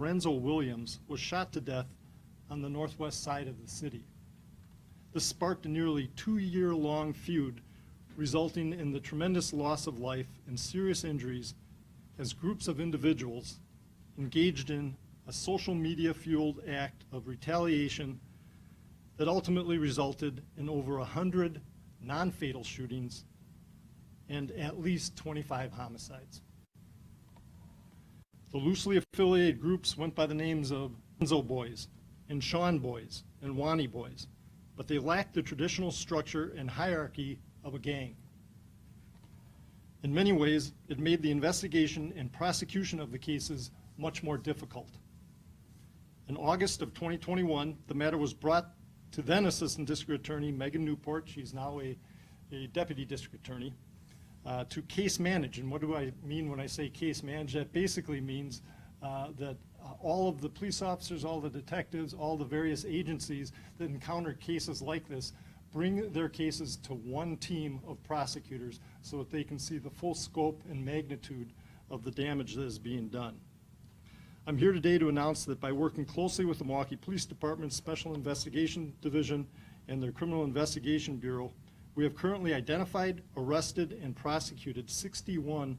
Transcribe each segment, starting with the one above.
Renzo Williams was shot to death on the northwest side of the city. This sparked a nearly 2-year-long feud, resulting in the tremendous loss of life and serious injuries as groups of individuals engaged in a social media-fueled act of retaliation that ultimately resulted in over 100 non-fatal shootings and at least 25 homicides. The loosely affiliated groups went by the names of Enzo Boys and Sean Boys and Wani Boys, but they lacked the traditional structure and hierarchy of a gang. In many ways, it made the investigation and prosecution of the cases much more difficult. In August of 2021, the matter was brought to then Assistant District Attorney Megan Newport, she's now a Deputy District Attorney, to case manage. And what do I mean when I say case manage? That basically means that all of the police officers, all the detectives, all the various agencies that encounter cases like this bring their cases to one team of prosecutors so that they can see the full scope and magnitude of the damage that is being done. I'm here today to announce that by working closely with the Milwaukee Police Department's Special Investigation Division and their Criminal Investigation Bureau, we have currently identified, arrested, and prosecuted 61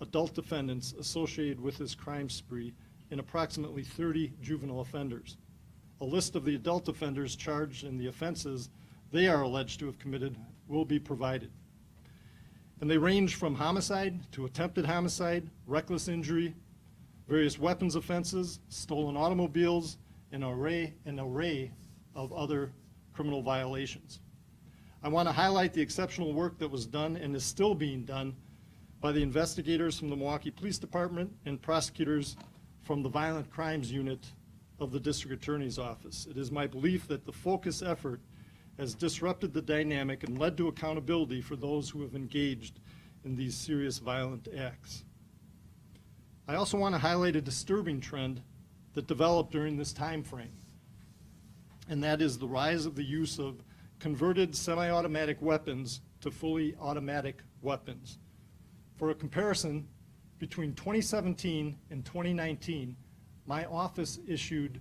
adult defendants associated with this crime spree and approximately 30 juvenile offenders. A list of the adult offenders charged in the offenses they are alleged to have committed will be provided. And they range from homicide to attempted homicide, reckless injury, various weapons offenses, stolen automobiles, and an array of other criminal violations. I want to highlight the exceptional work that was done and is still being done by the investigators from the Milwaukee Police Department and prosecutors from the Violent Crimes Unit of the District Attorney's Office. It is my belief that the focused effort has disrupted the dynamic and led to accountability for those who have engaged in these serious violent acts. I also want to highlight a disturbing trend that developed during this time frame, and that is the rise of the use of converted semi-automatic weapons to fully automatic weapons. For a comparison, between 2017 and 2019, my office issued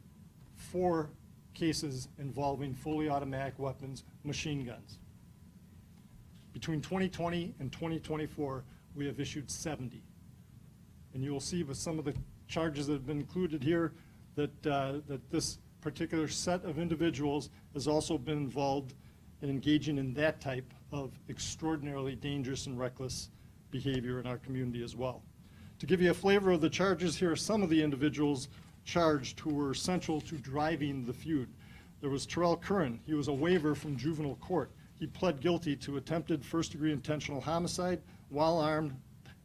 4 cases involving fully automatic weapons, machine guns. Between 2020 and 2024, we have issued 70. And you will see with some of the charges that have been included here that, that this particular set of individuals has also been involved in engaging in that type of extraordinarily dangerous and reckless behavior in our community as well. To give you a flavor of the charges, here are some of the individuals charged who were central to driving the feud. There was Terrell Curran. He was a waiver from juvenile court. He pled guilty to attempted first-degree intentional homicide while armed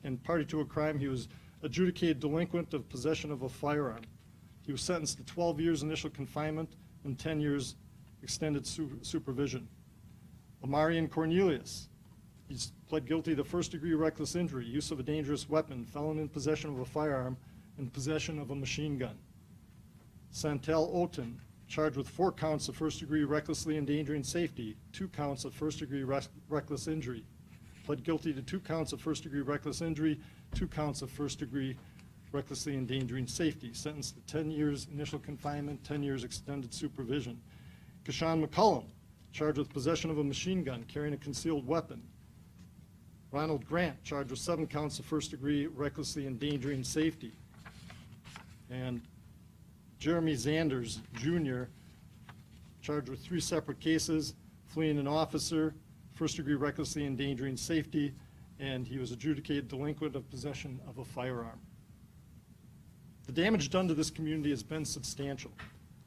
and party to a crime. He was adjudicated delinquent of possession of a firearm. He was sentenced to 12 years initial confinement and 10 years extended supervision. Amarian Cornelius, he's pled guilty to first-degree reckless injury, use of a dangerous weapon, felon in possession of a firearm, and possession of a machine gun. Santel Oten, charged with 4 counts of first-degree recklessly endangering safety, 2 counts of first-degree reckless injury. Pled guilty to 2 counts of first-degree reckless injury, 2 counts of first-degree recklessly endangering safety. Sentenced to 10 years initial confinement, 10 years extended supervision. Kashawn McCullum, charged with possession of a machine gun, carrying a concealed weapon. Ronald Grant, charged with 7 counts of first-degree recklessly endangering safety. And Jeremy Zanders, Jr., charged with 3 separate cases, fleeing an officer, first-degree recklessly endangering safety, and he was adjudicated delinquent of possession of a firearm. The damage done to this community has been substantial.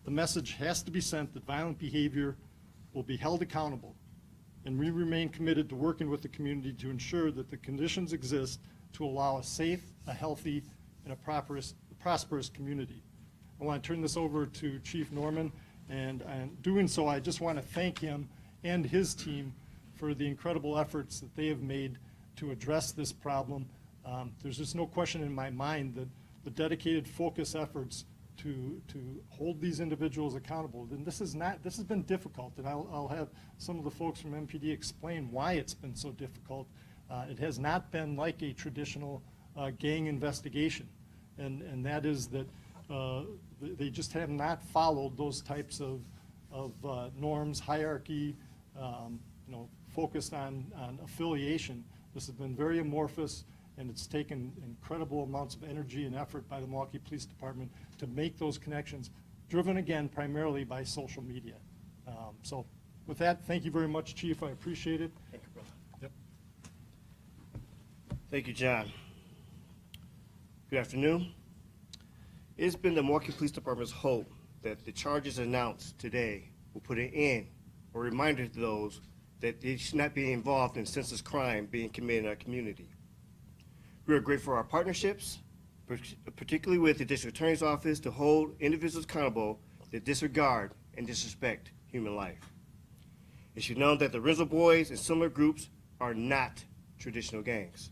The message has to be sent that violent behavior will be held accountable, and we remain committed to working with the community to ensure that the conditions exist to allow a safe, a healthy, and a prosperous community. I want to turn this over to Chief Norman, and doing so, I just want to thank him and his team for the incredible efforts that they have made to address this problem. There's just no question in my mind that the dedicated focus efforts to hold these individuals accountable, and this has been difficult, and I'll have some of the folks from MPD explain why it's been so difficult. It has not been like a traditional gang investigation, and that is that they just have not followed those types of norms, hierarchy, focused on affiliation. This has been very amorphous, and it's taken incredible amounts of energy and effort by the Milwaukee Police Department to make those connections, driven again primarily by social media. So with that, thank you very much, Chief. I appreciate it. Thank you, brother. Yep. Thank you, John. Good afternoon. It's been the Milwaukee Police Department's hope that the charges announced today will put an end or reminder to those that they should not be involved in senseless crime being committed in our community. We are grateful for our partnerships, particularly with the District Attorney's Office, to hold individuals accountable that disregard and disrespect human life. It should be known that the Renzo Boys and similar groups are not traditional gangs.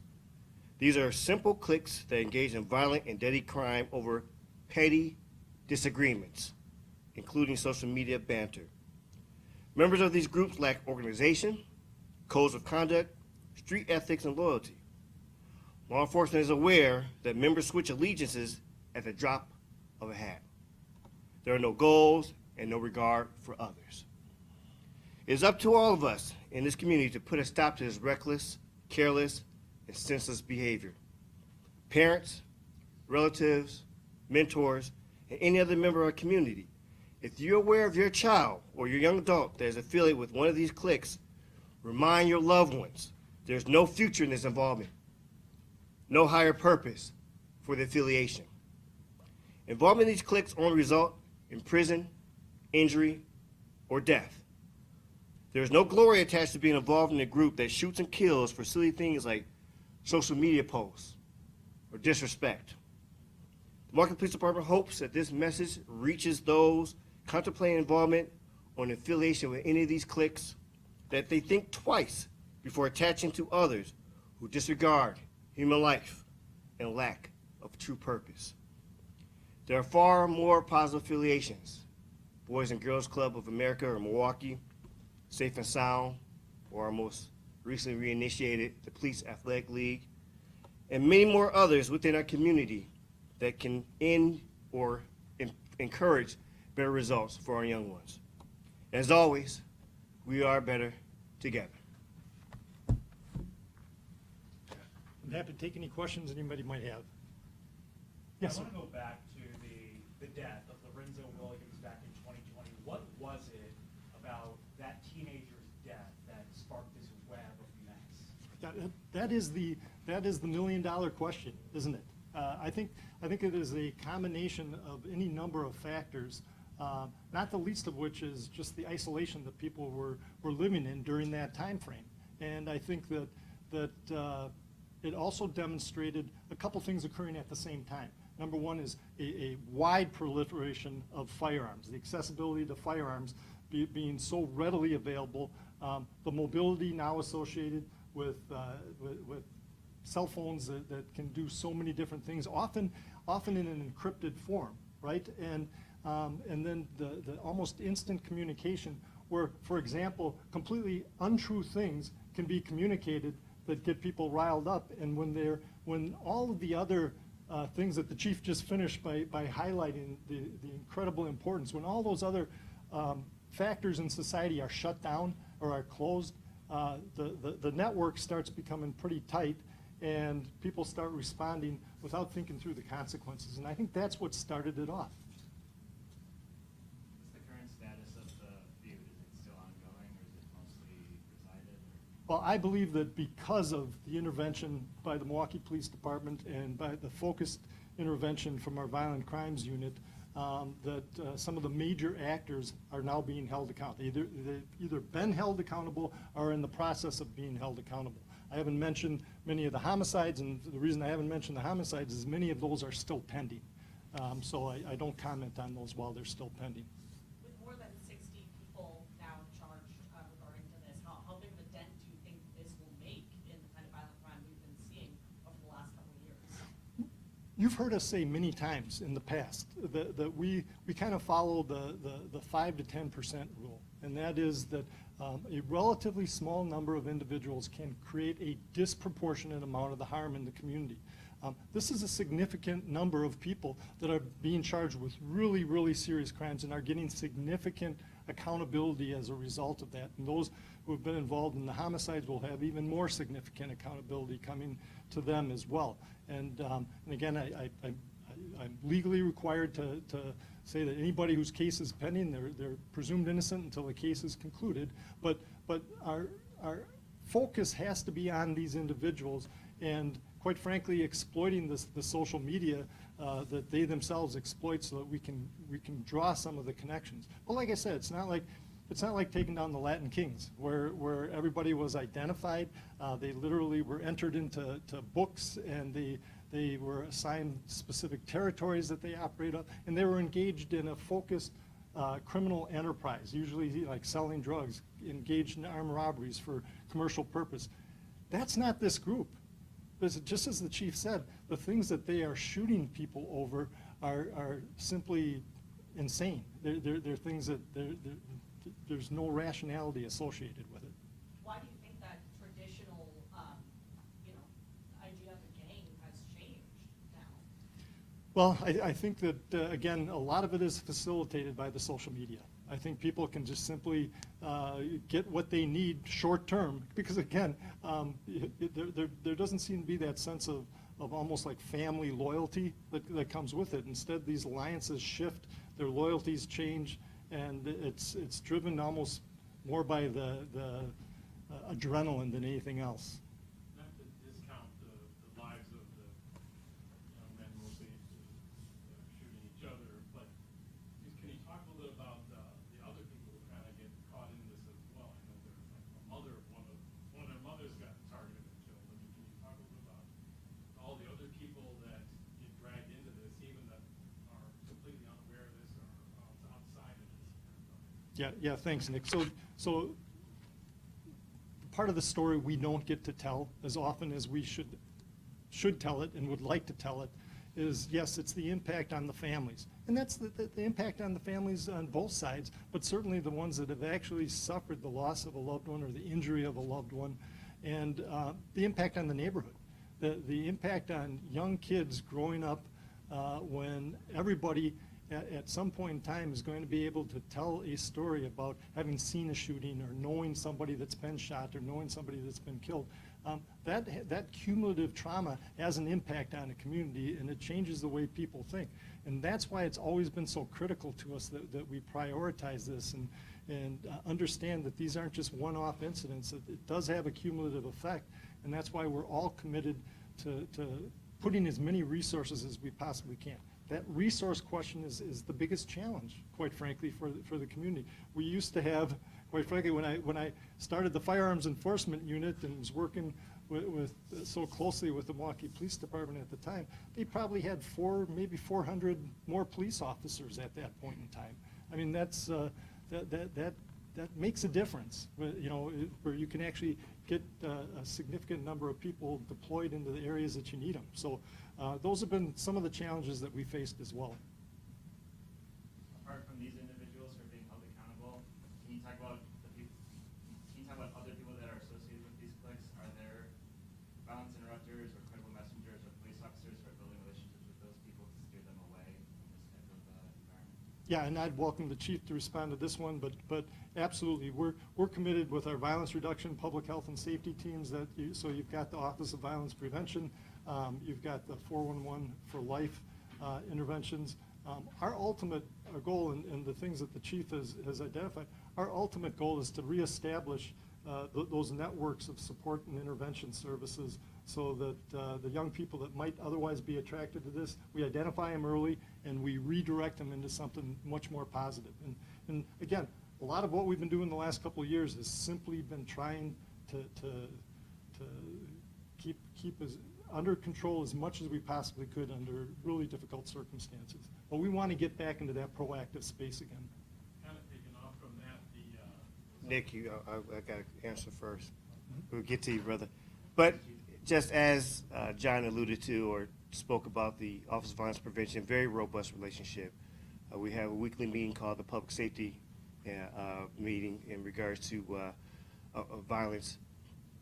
These are simple cliques that engage in violent and deadly crime over petty disagreements, including social media banter. Members of these groups lack organization, codes of conduct, street ethics, and loyalty. Law enforcement is aware that members switch allegiances at the drop of a hat. There are no goals and no regard for others. It is up to all of us in this community to put a stop to this reckless, careless, and senseless behavior. Parents, relatives, mentors, and any other member of our community, if you're aware of your child or your young adult that is affiliated with one of these cliques, remind your loved ones there's no future in this involvement, no higher purpose for the affiliation. Involvement in these cliques only result in prison, injury, or death. There is no glory attached to being involved in a group that shoots and kills for silly things like social media posts or disrespect. The Milwaukee Police Department hopes that this message reaches those contemplating involvement or an affiliation with any of these cliques, that they think twice before attaching to others who disregard human life and lack of true purpose. There are far more positive affiliations. Boys and Girls Club of America or Milwaukee, Safe and Sound, or our most recently reinitiated, the Police Athletic League, and many more others within our community that can end or encourage better results for our young ones. As always, we are better together. I'm happy to take any questions anybody might have. Yes, I want to go back to the death of Lorenzo Williams back in 2020. What was it about that teenager's death that sparked this web of mess? that is the million-dollar question, isn't it? I think it is a combination of any number of factors, not the least of which is just the isolation that people were living in during that time frame. And I think that it also demonstrated a couple things occurring at the same time. Number one is a wide proliferation of firearms, the accessibility to firearms being so readily available, the mobility now associated with cell phones that can do so many different things, often in an encrypted form, right? And then the almost instant communication where, for example, completely untrue things can be communicated that get people riled up, and when all of the other things that the chief just finished by highlighting the incredible importance, when all those other factors in society are shut down or are closed, the network starts becoming pretty tight, and people start responding without thinking through the consequences. And I think that's what started it off. What's the current status of the feud? Is it still ongoing, or is it mostly decided? Well, I believe that because of the intervention by the Milwaukee Police Department and by the focused intervention from our violent crimes unit, that some of the major actors are now being held accountable. They've either been held accountable or are in the process of being held accountable. I haven't mentioned many of the homicides, and the reason I haven't mentioned the homicides is many of those are still pending. So I don't comment on those while they're still pending. With more than 60 people now charged regarding to this, how big of a dent do you think this will make in the kind of violent crime we've been seeing over the last couple of years? You've heard us say many times in the past that we kind of follow the 5 to 10% rule, and that is that a relatively small number of individuals can create a disproportionate amount of the harm in the community. This is a significant number of people that are being charged with really, really serious crimes and are getting significant accountability as a result of that. And those who have been involved in the homicides will have even more significant accountability coming to them as well. And again, I'm legally required to say that anybody whose case is pending, they're presumed innocent until the case is concluded. But our focus has to be on these individuals and, quite frankly, exploiting the social media that they themselves exploit so that we can draw some of the connections. But like I said, it's not like taking down the Latin Kings, where everybody was identified. They literally were entered into books, and they were assigned specific territories that they operate on, and they were engaged in a focused criminal enterprise, usually like selling drugs, engaged in armed robberies for commercial purpose. That's not this group. Because just as the chief said, the things that they are shooting people over are simply insane. They're things that there's no rationality associated with it. Why do you think that traditional, idea of a gang has changed now? Well, I think that, again, a lot of it is facilitated by the social media. I think people can just simply get what they need short term, because again, there doesn't seem to be that sense of almost like family loyalty that comes with it. Instead, these alliances shift, their loyalties change, and it's driven almost more by the adrenaline than anything else. Not to discount the lives of the young men mostly shooting each other, but can you talk a little bit about the other people who kind of get caught in this as well? I know there's like a mother, one of their mothers got targeted and killed. I mean, can you talk a little bit about all the other people that get dragged into this, even that are completely unaware of this or outside of this? Yeah, thanks, Nick. So part of the story we don't get to tell as often as we should tell it and would like to tell it is, yes, it's the impact on the families. And that's the impact on the families on both sides, but certainly the ones that have actually suffered the loss of a loved one or the injury of a loved one, and the impact on the neighborhood, the impact on young kids growing up when everybody at some point in time is going to be able to tell a story about having seen a shooting or knowing somebody that's been shot or knowing somebody that's been killed. That cumulative trauma has an impact on a community, and it changes the way people think. And that's why it's always been so critical to us that we prioritize this and understand that these aren't just one-off incidents. It does have a cumulative effect, and that's why we're all committed to putting as many resources as we possibly can. That resource question is the biggest challenge, quite frankly, for the community. We used to have, quite frankly, when I started the firearms enforcement unit and was working with so closely with the Milwaukee Police Department at the time, they probably had maybe 400 more police officers at that point in time. I mean, that's that makes a difference, where you can actually get a significant number of people deployed into the areas that you need them. So those have been some of the challenges that we faced as well. Apart from these individuals who are being held accountable, can you talk about other people that are associated with these cliques? Are there violence interrupters or critical messengers or police officers who are building relationships with those people to steer them away from this type of environment? Yeah, and I'd welcome the chief to respond to this one, but absolutely, we're committed with our violence reduction, public health and safety teams. So you've got the Office of Violence Prevention, you've got the 411 for Life interventions. Our goal, and the things that the chief has identified, our ultimate goal is to reestablish those networks of support and intervention services, so that the young people that might otherwise be attracted to this, we identify them early and we redirect them into something much more positive. And again, a lot of what we've been doing the last couple of years has simply been trying to keep as under control as much as we possibly could under really difficult circumstances. But we want to get back into that proactive space again. Kind of taking off from that, Nick, I got to answer first. We'll get to you, brother. But just as John alluded to or spoke about the Office of Violence Prevention, very robust relationship. We have a weekly meeting called the Public Safety meeting in regards to violence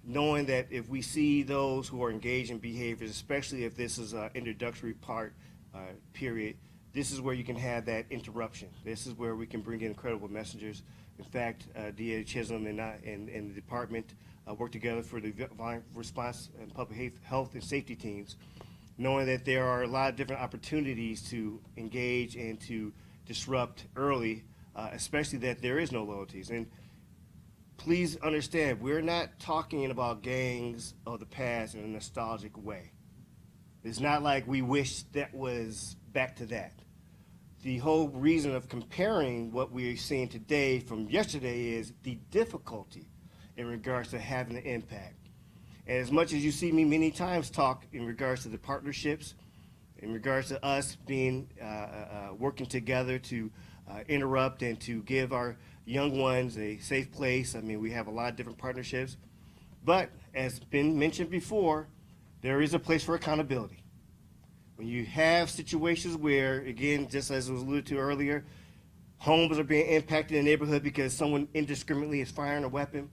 knowing that if we see those who are engaged in behaviors, especially if this is an introductory period, this is where you can have that interruption. This is where we can bring in credible messengers. In fact, DA Chisholm and the department work together for the violent response and public health and safety teams, knowing that there are a lot of different opportunities to engage and to disrupt early, especially that there is no loyalties. And please understand, we're not talking about gangs of the past in a nostalgic way. It's not like we wish that was back to that. The whole reason of comparing what we're seeing today from yesterday is the difficulty in regards to having an impact. And as much as you see me many times talk in regards to the partnerships, in regards to us being working together to interrupt and to give our young ones a safe place. I mean, we have a lot of different partnerships. But as been mentioned before, there is a place for accountability. When you have situations where, again, just as was alluded to earlier, homes are being impacted in the neighborhood because someone indiscriminately is firing a weapon,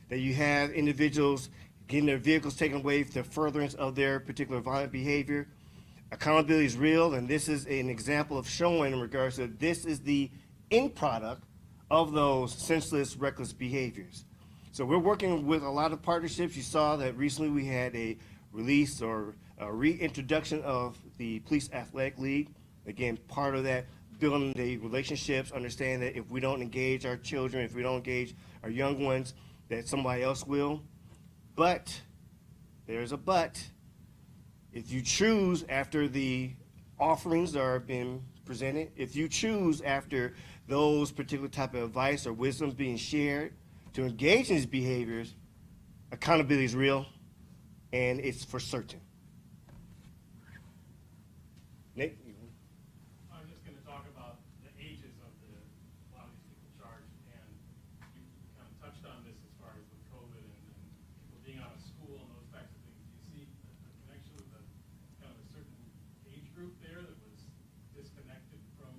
that you have individuals getting their vehicles taken away for the furtherance of their particular violent behavior, accountability is real, and this is an example of showing in regards to this is the end product of those senseless, reckless behaviors. So we're working with a lot of partnerships. You saw that recently we had a release or a reintroduction of the Police Athletic League. Again, part of that, building the relationships, understanding that if we don't engage our children, if we don't engage our young ones, that somebody else will. But, there's a but, if you choose after the offerings are being presented, if you choose after those particular type of advice or wisdom being shared to engage in these behaviors, accountability is real and it's for certain. Nick? I'm just going to talk about the ages of a lot of these people charged, and you kind of touched on this as far as with COVID and people being out of school and those types of things. Do you see a connection with kind of a certain age group there that was disconnected from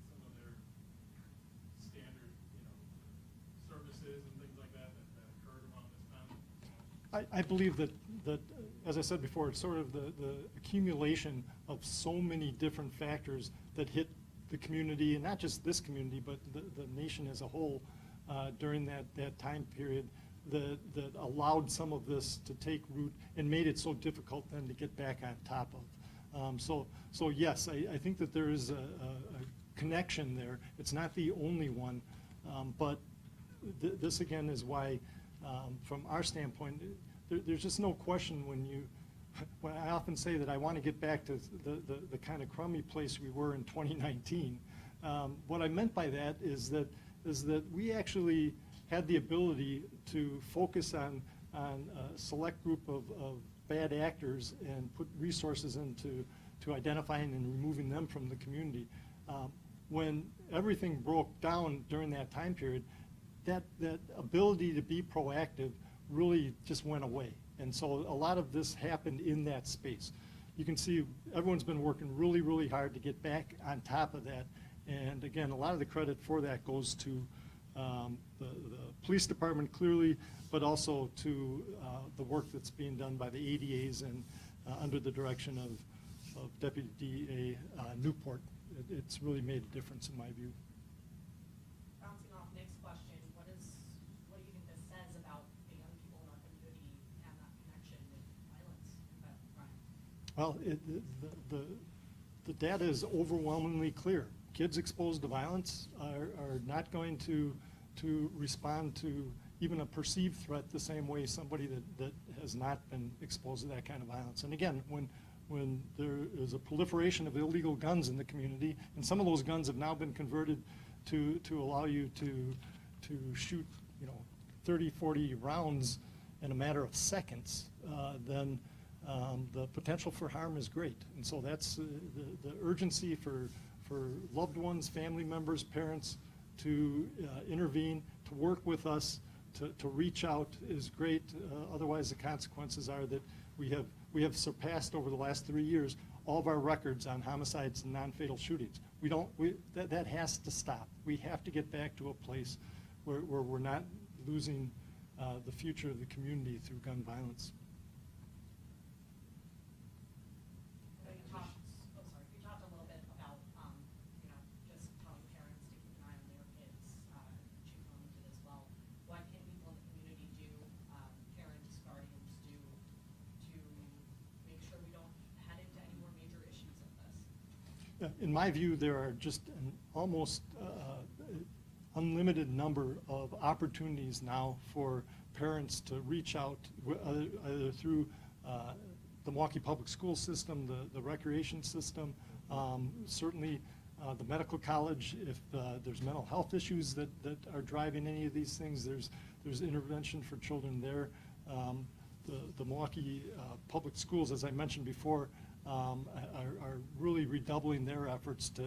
some of their standard, services and things like that occurred around this time? I believe that, as I said before, it's sort of the accumulation of so many different factors that hit the community, and not just this community, but the nation as a whole during that time period that allowed some of this to take root and made it so difficult then to get back on top of. So yes, I think that there is a connection there. It's not the only one, but this again is why, from our standpoint, there's just no question when I often say that I want to get back to the kind of crummy place we were in 2019. What I meant by that is that we actually had the ability to focus on a select group of bad actors and put resources into identifying and removing them from the community. When everything broke down during that time period, that ability to be proactive really just went away. And so a lot of this happened in that space. You can see everyone's been working really, really hard to get back on top of that. And again, a lot of the credit for that goes to the police department clearly, but also to the work that's being done by the ADAs and under the direction of Deputy DA Newport. It's really made a difference in my view. Bouncing off Nick's question, what do you think this says about the young people in our community and that connection with violence, Ryan? Well, the data is overwhelmingly clear. Kids exposed to violence are not going to respond to even a perceived threat the same way somebody that has not been exposed to that kind of violence. And again, when there is a proliferation of illegal guns in the community, and some of those guns have now been converted to allow you to shoot 30, 40 rounds in a matter of seconds, then the potential for harm is great. And so that's the urgency for loved ones, family members, parents to intervene, to work with us, to reach out is great. Otherwise, the consequences are that we have surpassed over the last 3 years all of our records on homicides and non-fatal shootings. That has to stop. We have to get back to a place where we're not losing the future of the community through gun violence. You talked, you talked a little bit about, just telling parents to keep an eye on their kids. Chief Roman did as well. What can people in the community do, parents, guardians do, to make sure we don't head into any more major issues of this? In my view, there are just an almost unlimited number of opportunities now for parents to reach out, either through the Milwaukee Public School System, the recreation system, certainly the medical college. If there's mental health issues that are driving any of these things, there's intervention for children there. The Milwaukee Public Schools, as I mentioned before, are really redoubling their efforts to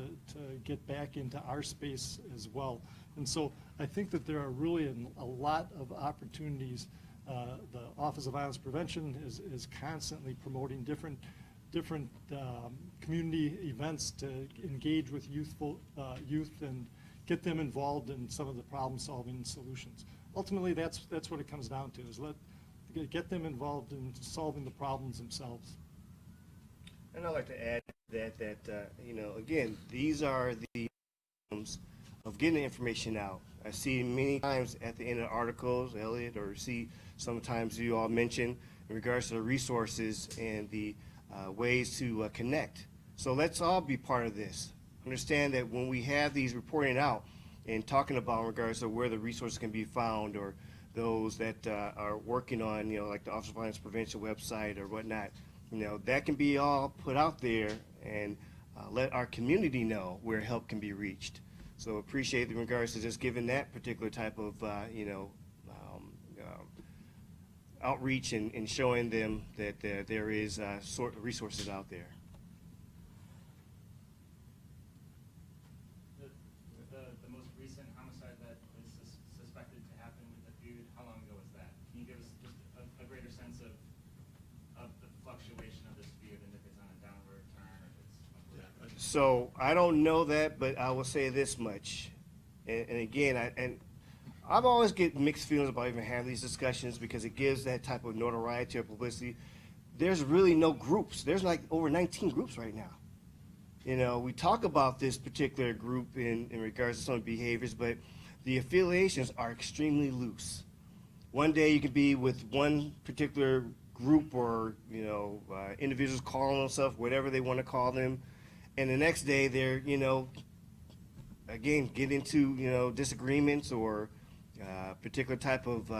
get back into our space as well. And so I think that there are really a lot of opportunities. The Office of Violence Prevention is constantly promoting different community events to engage with youth and get them involved in some of the problem-solving solutions. Ultimately, that's what it comes down to, is get them involved in solving the problems themselves. And I'd like to add that again, these are the problems of getting the information out. I see many times at the end of articles, Elliot, or see sometimes you all mention in regards to the resources and the ways to connect. So let's all be part of this. Understand that when we have these reporting out and talking about in regards to where the resources can be found, or those that are working on, like the Office of Violence Prevention website or whatnot, that can be all put out there and let our community know where help can be reached. So appreciate in regards to just giving that particular type of, outreach and showing them that there is sort of resources out there. The most recent homicide that is suspected to happen with the feud, how long ago was that? Can you give us just a greater sense of the fluctuation of this feud, and if it's on a downward turn, or if it's... So I don't know that, but I will say this much. And again, I've always get mixed feelings about even having these discussions, because it gives that type of notoriety or publicity. There's really no groups. There's like over 19 groups right now. We talk about this particular group in regards to some behaviors, but the affiliations are extremely loose. One day you can be with one particular group, or individuals calling themselves whatever they want to call them, and the next day they're again get into disagreements or particular type of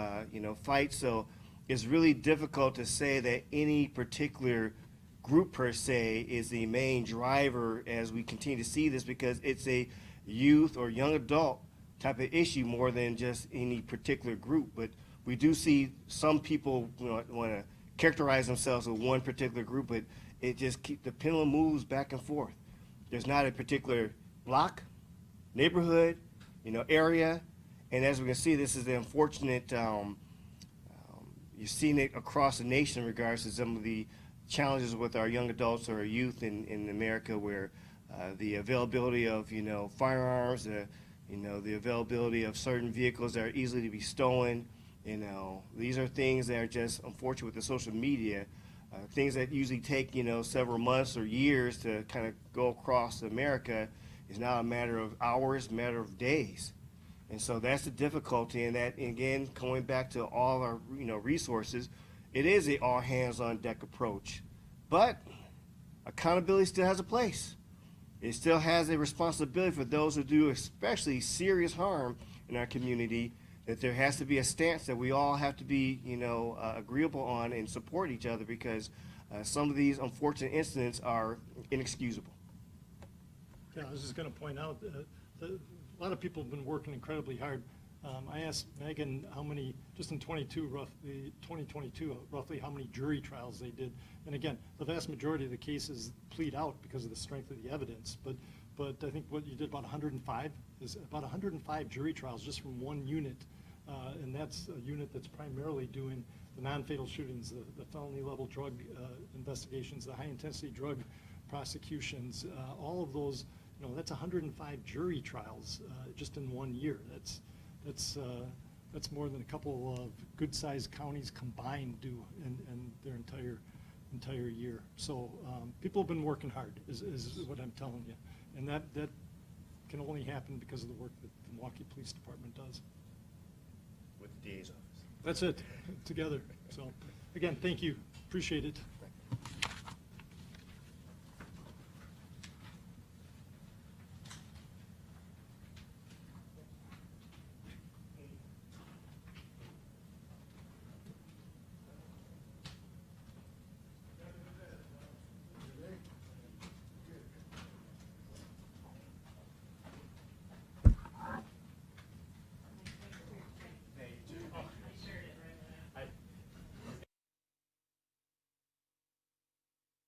fight. So it's really difficult to say that any particular group per se is the main driver as we continue to see this, because it's a youth or young adult type of issue more than just any particular group. But we do see some people want to characterize themselves with one particular group, but it just the pendulum moves back and forth. There's not a particular block, neighborhood, area, and as we can see, this is the unfortunate. You've seen it across the nation in regards to some of the challenges with our young adults or our youth in America, where the availability of firearms, the availability of certain vehicles that are easily to be stolen. These are things that are just unfortunate with the social media. Things that usually take several months or years to kind of go across America is now a matter of hours, matter of days. And so that's the difficulty, and that, again, going back to all our resources, it is a all hands on deck approach. But accountability still has a place. It still has a responsibility for those who do especially serious harm in our community, that there has to be a stance that we all have to be agreeable on and support each other, because some of these unfortunate incidents are inexcusable. Yeah, I was just going to point out that a lot of people have been working incredibly hard. I asked Megan how many, just in 2022, roughly how many jury trials they did. And again, the vast majority of the cases plead out because of the strength of the evidence. But I think what you did, about 105, is about 105 jury trials just from one unit. And that's a unit that's primarily doing the non-fatal shootings, the felony level drug investigations, the high-intensity drug prosecutions, all of those. That's 105 jury trials just in 1 year. That's That's more than a couple of good-sized counties combined do in their entire year. So people have been working hard, is what I'm telling you. And that can only happen because of the work that the Milwaukee Police Department does. With the DA's office. That's it, together. So, again, thank you. Appreciate it.